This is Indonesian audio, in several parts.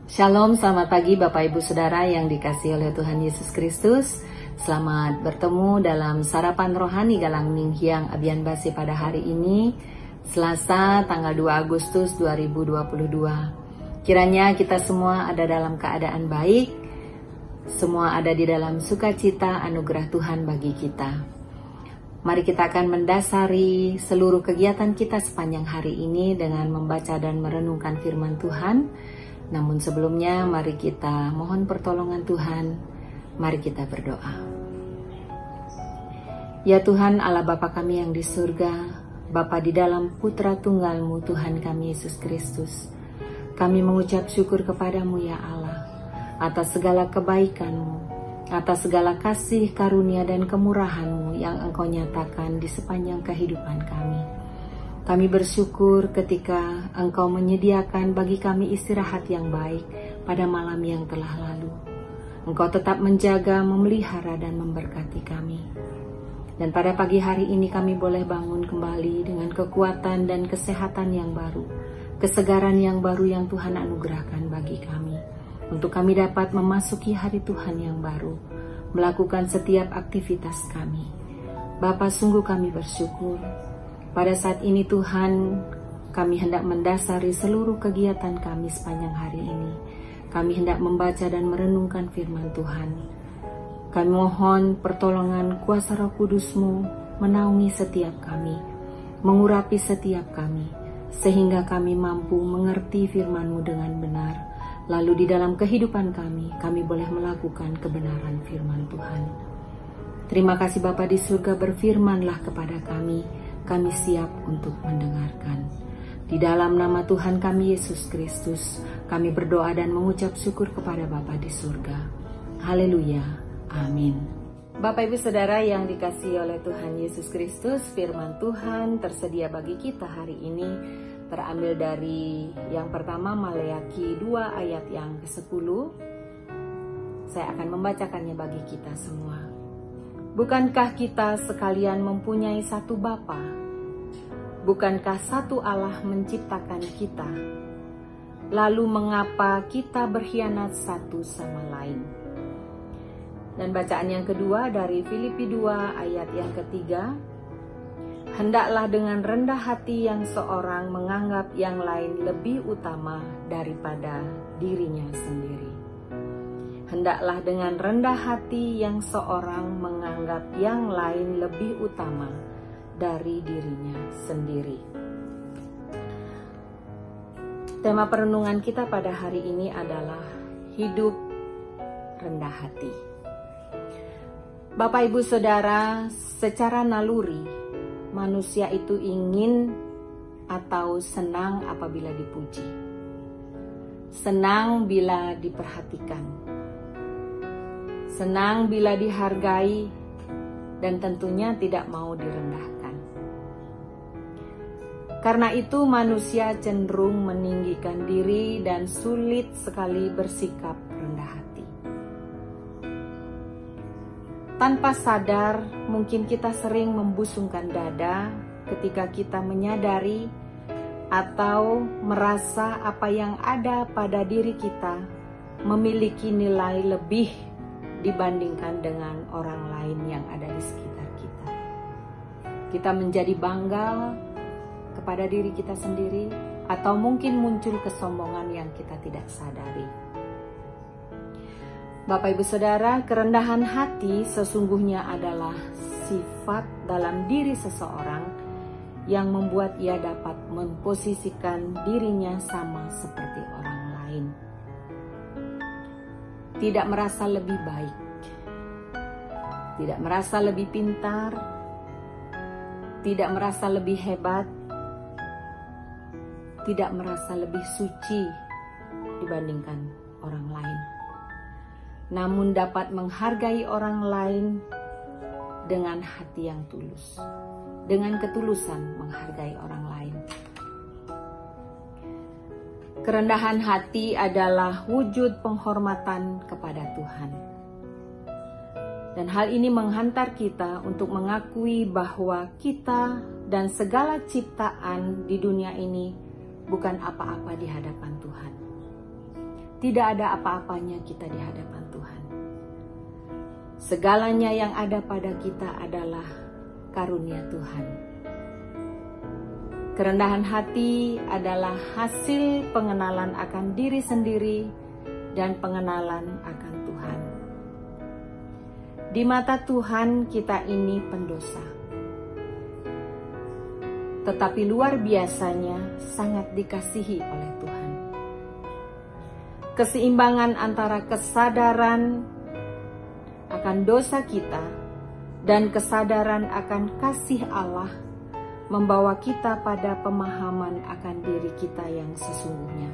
Shalom, selamat pagi Bapak Ibu Saudara yang dikasihi oleh Tuhan Yesus Kristus. Selamat bertemu dalam Sarapan Rohani Galang Minghyang Abian Basi pada hari ini, Selasa tanggal 2 Agustus 2022. Kiranya kita semua ada dalam keadaan baik, semua ada di dalam sukacita anugerah Tuhan bagi kita. Mari kita akan mendasari seluruh kegiatan kita sepanjang hari ini dengan membaca dan merenungkan firman Tuhan. Namun sebelumnya mari kita mohon pertolongan Tuhan, mari kita berdoa. Ya Tuhan Allah Bapa kami yang di surga, Bapa di dalam Putra Tunggal-Mu Tuhan kami Yesus Kristus, kami mengucap syukur kepadamu ya Allah, atas segala kebaikan-Mu, atas segala kasih, karunia dan kemurahan-Mu yang Engkau nyatakan di sepanjang kehidupan kami. Kami bersyukur ketika Engkau menyediakan bagi kami istirahat yang baik pada malam yang telah lalu. Engkau tetap menjaga, memelihara, dan memberkati kami. Dan pada pagi hari ini kami boleh bangun kembali dengan kekuatan dan kesehatan yang baru, kesegaran yang baru yang Tuhan anugerahkan bagi kami. Untuk kami dapat memasuki hari Tuhan yang baru, melakukan setiap aktivitas kami. Bapa, sungguh kami bersyukur. Pada saat ini Tuhan, kami hendak mendasari seluruh kegiatan kami sepanjang hari ini. Kami hendak membaca dan merenungkan firman Tuhan. Kami mohon pertolongan kuasa Roh Kudus-Mu menaungi setiap kami, mengurapi setiap kami, sehingga kami mampu mengerti firman-Mu dengan benar. Lalu di dalam kehidupan kami boleh melakukan kebenaran firman Tuhan. Terima kasih Bapa di surga, berfirmanlah kepada kami siap untuk mendengarkan. Di dalam nama Tuhan kami Yesus Kristus, kami berdoa dan mengucap syukur kepada Bapa di surga. Haleluya. Amin. Bapak Ibu Saudara yang dikasihi oleh Tuhan Yesus Kristus, firman Tuhan tersedia bagi kita hari ini terambil dari yang pertama Maleakhi 2 ayat yang ke-10. Saya akan membacakannya bagi kita semua. Bukankah kita sekalian mempunyai satu Bapa? Bukankah satu Allah menciptakan kita? Lalu mengapa kita berkhianat satu sama lain? Dan bacaan yang kedua dari Filipi 2 ayat yang ketiga. Hendaklah dengan rendah hati yang seorang menganggap yang lain lebih utama daripada dirinya sendiri. Hendaklah dengan rendah hati yang seorang menganggap yang lain lebih utama dari dirinya sendiri. Tema perenungan kita pada hari ini adalah hidup rendah hati. Bapak Ibu Saudara, secara naluri manusia itu ingin atau senang apabila dipuji. Senang bila diperhatikan. Senang bila dihargai, dan tentunya tidak mau direndahkan. Karena itu manusia cenderung meninggikan diri dan sulit sekali bersikap rendah hati. Tanpa sadar, mungkin kita sering membusungkan dada ketika kita menyadari atau merasa apa yang ada pada diri kita memiliki nilai lebih dibandingkan dengan orang lain yang ada di sekitar kita. Kita menjadi bangga kepada diri kita sendiri, atau mungkin muncul kesombongan yang kita tidak sadari. Bapak Ibu Saudara, kerendahan hati sesungguhnya adalah sifat dalam diri seseorang yang membuat ia dapat memposisikan dirinya sama seperti orang lain. Tidak merasa lebih baik, tidak merasa lebih pintar, tidak merasa lebih hebat, tidak merasa lebih suci dibandingkan orang lain. Namun dapat menghargai orang lain dengan hati yang tulus, dengan ketulusan menghargai orang lain. Kerendahan hati adalah wujud penghormatan kepada Tuhan. Dan hal ini menghantar kita untuk mengakui bahwa kita dan segala ciptaan di dunia ini bukan apa-apa di hadapan Tuhan. Tidak ada apa-apanya kita di hadapan Tuhan. Segalanya yang ada pada kita adalah karunia Tuhan. Kerendahan hati adalah hasil pengenalan akan diri sendiri dan pengenalan akan Tuhan. Di mata Tuhan kita ini pendosa. Tetapi luar biasanya sangat dikasihi oleh Tuhan. Keseimbangan antara kesadaran akan dosa kita dan kesadaran akan kasih Allah membawa kita pada pemahaman akan diri kita yang sesungguhnya.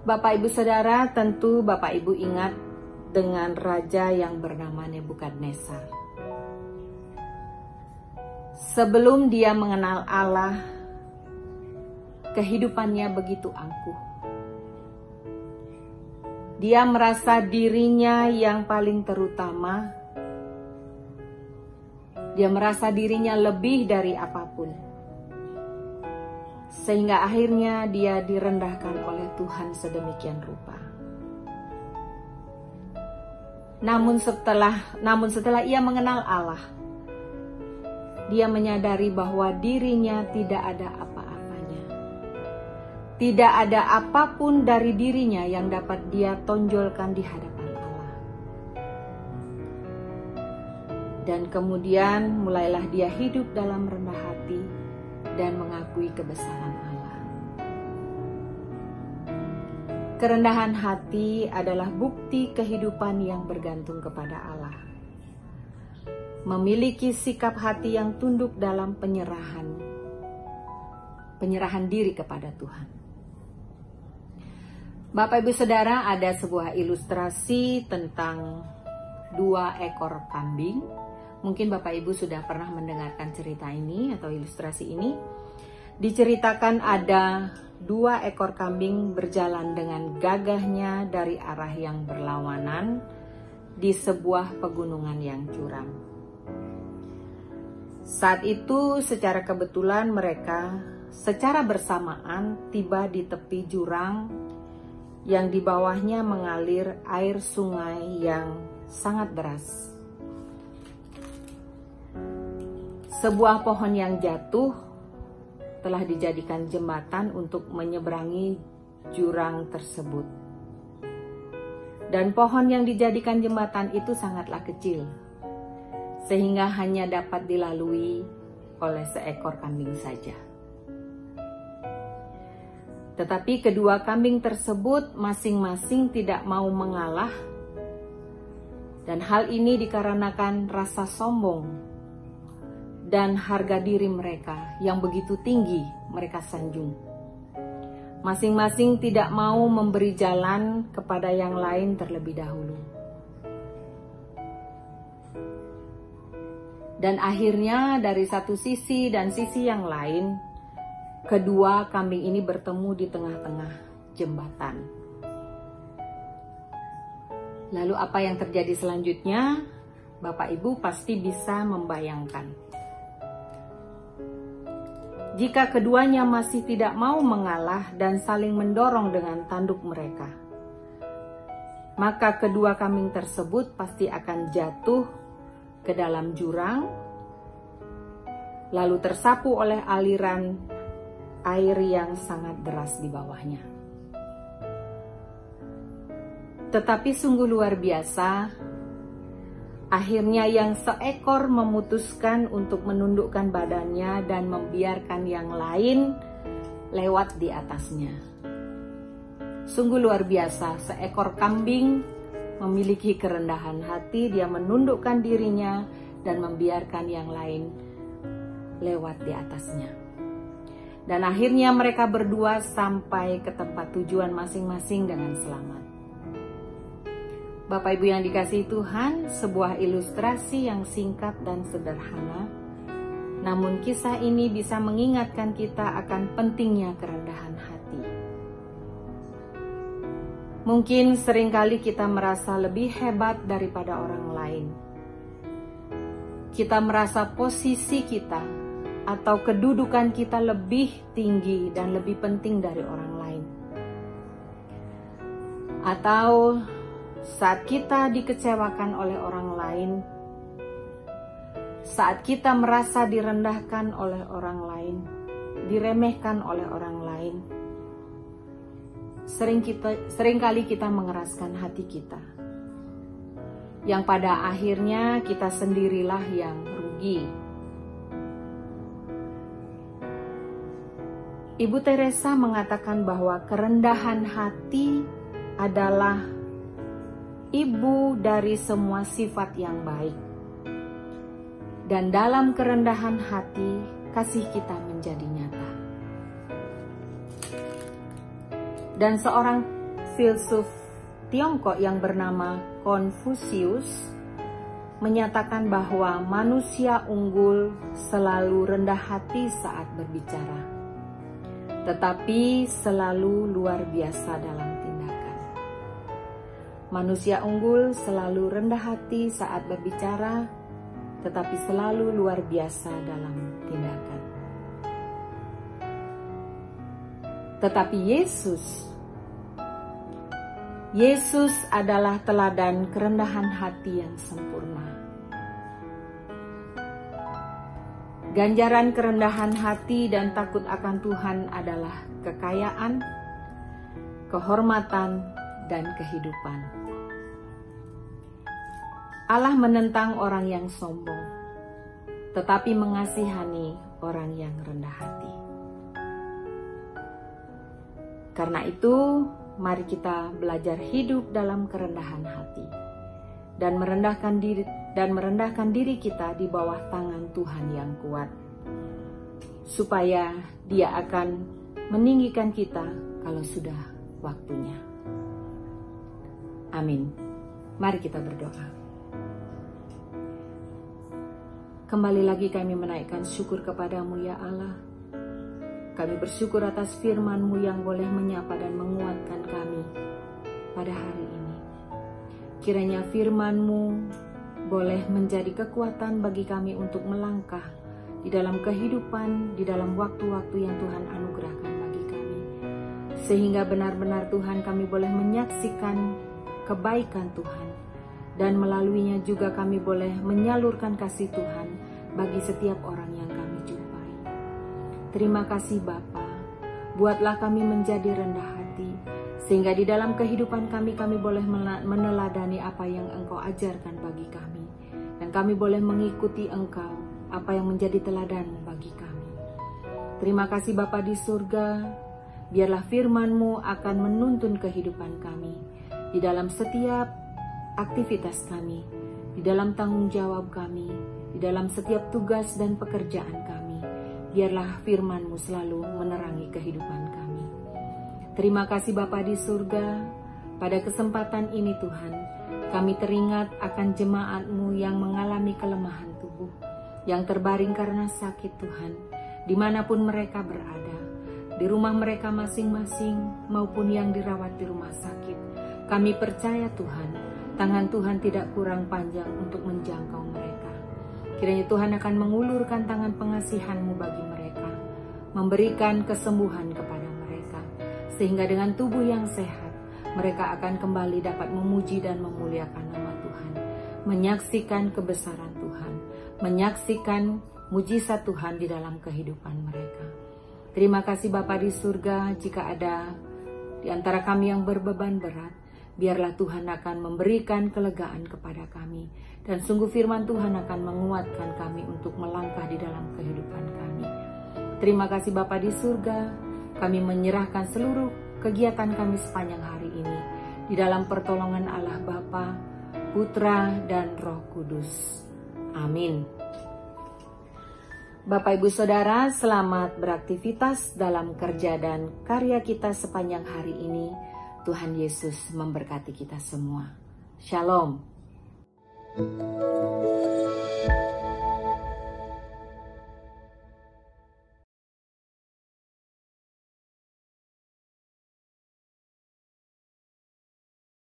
Bapak Ibu Saudara, tentu Bapak Ibu ingat dengan raja yang bernama Nebukadnezar. Sebelum dia mengenal Allah, kehidupannya begitu angkuh. Dia merasa dirinya yang paling terutama. Dia merasa dirinya lebih dari apapun. Sehingga akhirnya dia direndahkan oleh Tuhan sedemikian rupa. Namun setelah ia mengenal Allah, dia menyadari bahwa dirinya tidak ada apa-apanya. Tidak ada apapun dari dirinya yang dapat dia tonjolkan di hadapan Allah. Dan kemudian mulailah dia hidup dalam rendah hati dan mengakui kebesaran Allah. Kerendahan hati adalah bukti kehidupan yang bergantung kepada Allah. Memiliki sikap hati yang tunduk dalam penyerahan diri kepada Tuhan. Bapak Ibu Saudara, ada sebuah ilustrasi tentang 2 ekor kambing. Mungkin Bapak Ibu sudah pernah mendengarkan cerita ini atau ilustrasi ini. Diceritakan ada 2 ekor kambing berjalan dengan gagahnya dari arah yang berlawanan di sebuah pegunungan yang curam. Saat itu secara kebetulan mereka secara bersamaan tiba di tepi jurang yang di bawahnya mengalir air sungai yang sangat deras. Sebuah pohon yang jatuh telah dijadikan jembatan untuk menyeberangi jurang tersebut. Dan pohon yang dijadikan jembatan itu sangatlah kecil, sehingga hanya dapat dilalui oleh seekor kambing saja. Tetapi kedua kambing tersebut masing-masing tidak mau mengalah, dan hal ini dikarenakan rasa sombong dan harga diri mereka yang begitu tinggi mereka sanjung. Masing-masing tidak mau memberi jalan kepada yang lain terlebih dahulu. Dan akhirnya dari satu sisi dan sisi yang lain, kedua kambing ini bertemu di tengah-tengah jembatan. Lalu apa yang terjadi selanjutnya? Bapak Ibu pasti bisa membayangkan. Jika keduanya masih tidak mau mengalah dan saling mendorong dengan tanduk mereka, maka kedua kambing tersebut pasti akan jatuh ke dalam jurang, lalu tersapu oleh aliran air yang sangat deras di bawahnya. Tetapi sungguh luar biasa, akhirnya yang seekor memutuskan untuk menundukkan badannya dan membiarkan yang lain lewat di atasnya. Sungguh luar biasa, seekor kambing memiliki kerendahan hati, dia menundukkan dirinya dan membiarkan yang lain lewat di atasnya. Dan akhirnya mereka berdua sampai ke tempat tujuan masing-masing dengan selamat. Bapak Ibu yang dikasihi Tuhan, sebuah ilustrasi yang singkat dan sederhana, namun kisah ini bisa mengingatkan kita akan pentingnya kerendahan hati. Mungkin seringkali kita merasa lebih hebat daripada orang lain. Kita merasa posisi kita atau kedudukan kita lebih tinggi dan lebih penting dari orang lain. Atau saat kita dikecewakan oleh orang lain, saat kita merasa direndahkan oleh orang lain, diremehkan oleh orang lain, seringkali kita mengeraskan hati kita, yang pada akhirnya kita sendirilah yang rugi. Ibu Teresa mengatakan bahwa kerendahan hati adalah ibu dari semua sifat yang baik. Dan dalam kerendahan hati, kasih kita menjadi nyata. Dan seorang filsuf Tiongkok yang bernama Konfusius menyatakan bahwa manusia unggul selalu rendah hati saat berbicara, tetapi selalu luar biasa dalam tindakan. Manusia unggul selalu rendah hati saat berbicara, tetapi selalu luar biasa dalam tindakan. Tetapi Yesus adalah teladan kerendahan hati yang sempurna. Ganjaran kerendahan hati dan takut akan Tuhan adalah kekayaan, kehormatan, dan kehidupan. Allah menentang orang yang sombong, tetapi mengasihani orang yang rendah hati. Karena itu, mari kita belajar hidup dalam kerendahan hati dan merendahkan diri kita di bawah tangan Tuhan yang kuat, supaya Dia akan meninggikan kita kalau sudah waktunya. Amin. Mari kita berdoa. Kembali lagi kami menaikkan syukur kepadamu ya Allah. Kami bersyukur atas firman-Mu yang boleh menyapa dan menguatkan kami pada hari ini. Kiranya firman-Mu boleh menjadi kekuatan bagi kami untuk melangkah di dalam kehidupan, di dalam waktu-waktu yang Tuhan anugerahkan bagi kami. Sehingga benar-benar Tuhan kami boleh menyaksikan kebaikan Tuhan. Dan melaluinya juga kami boleh menyalurkan kasih Tuhan bagi setiap orang yang kami jumpai. Terima kasih Bapa, buatlah kami menjadi rendah hati, sehingga di dalam kehidupan kami boleh meneladani apa yang Engkau ajarkan bagi kami. Dan kami boleh mengikuti Engkau, apa yang menjadi teladan bagi kami. Terima kasih Bapa di surga, biarlah firman-Mu akan menuntun kehidupan kami, di dalam setiap aktivitas kami, di dalam tanggung jawab kami, di dalam setiap tugas dan pekerjaan kami. Biarlah firman-Mu selalu menerangi kehidupan kami. Terima kasih Bapa di surga, pada kesempatan ini Tuhan, kami teringat akan jemaat-Mu yang mengalami kelemahan tubuh, yang terbaring karena sakit Tuhan, dimanapun mereka berada, di rumah mereka masing-masing maupun yang dirawat di rumah sakit. Kami percaya Tuhan, tangan Tuhan tidak kurang panjang untuk menjangkau mereka. Kiranya Tuhan akan mengulurkan tangan pengasihan-Mu bagi mereka, memberikan kesembuhan kepada mereka, sehingga dengan tubuh yang sehat, mereka akan kembali dapat memuji dan memuliakan nama Tuhan, menyaksikan kebesaran Tuhan, menyaksikan mujizat Tuhan di dalam kehidupan mereka. Terima kasih Bapa di surga, jika ada di antara kami yang berbeban berat, biarlah Tuhan akan memberikan kelegaan kepada kami. Dan sungguh firman Tuhan akan menguatkan kami untuk melangkah di dalam kehidupan kami. Terima kasih Bapa di surga, kami menyerahkan seluruh kegiatan kami sepanjang hari ini di dalam pertolongan Allah Bapa, Putra, dan Roh Kudus. Amin. Bapak Ibu Saudara, selamat beraktivitas dalam kerja dan karya kita sepanjang hari ini. Tuhan Yesus memberkati kita semua. Shalom.